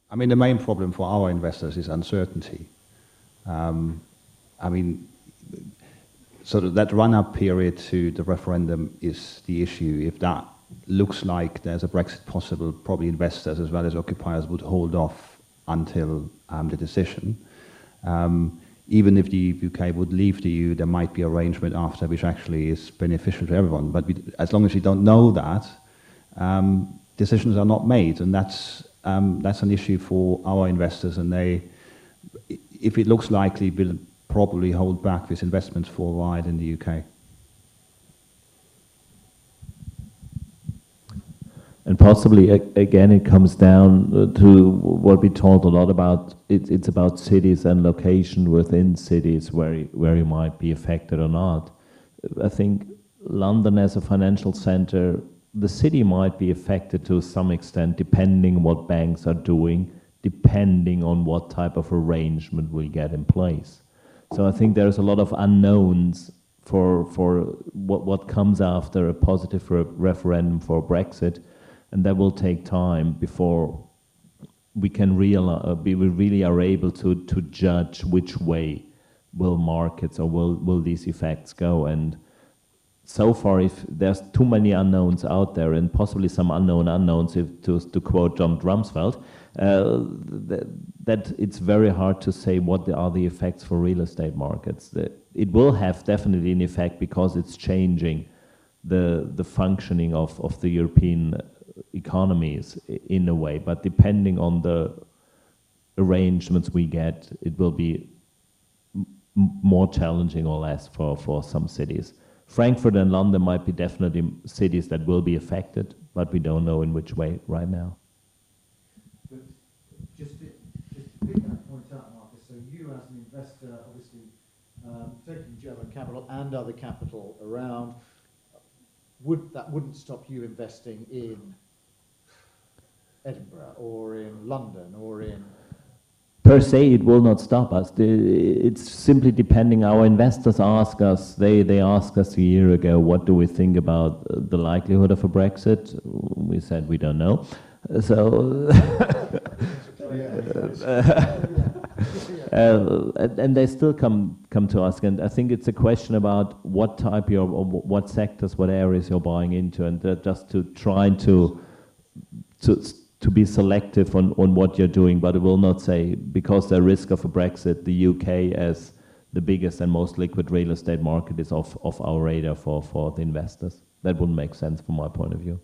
I mean, the main problem for our investors is uncertainty. I mean, sort of that run-up period to the referendum is the issue. If that looks like there's a Brexit possible, probably investors as well as occupiers would hold off until the decision. Even if the UK would leave the EU, there might be arrangement after which actually is beneficial to everyone. But as long as we don't know that, decisions are not made, and that's an issue for our investors. And they, if it looks likely, will probably hold back this investment for a while in the UK. And possibly, again, it comes down to what we talked a lot about. It's about cities and location within cities where you might be affected or not. I think London as a financial center, the city might be affected to some extent, depending on what banks are doing, depending on what type of arrangement we get in place. So I think there's a lot of unknowns for what comes after a positive referendum for Brexit. And that will take time before we can we really are able to judge which way will markets or will these effects go. And so far, if there's too many unknowns out there, and possibly some unknowns, if to quote John Rumsfeld, that it's very hard to say what are the effects for real estate markets. It will have definitely an effect because it's changing the functioning of the European economies in a way, but depending on the arrangements we get, it will be more challenging or less for some cities. Frankfurt and London might be definitely cities that will be affected, but we don't know in which way right now. But just to pick that point out, Marcus, so you as an investor, obviously taking German capital and other capital around, wouldn't stop you investing in Edinburgh or in London or in... Per se, it will not stop us. It's simply depending. Our investors ask us, they asked us a year ago, what do we think about the likelihood of a Brexit? We said we don't know. So, and they still come to us, and I think it's a question about what type what sectors, what areas you're buying into, and just to try to be selective on what you're doing, but it will not say, because the risk of a Brexit, the UK as the biggest and most liquid real estate market is off our radar for the investors. That wouldn't make sense from my point of view.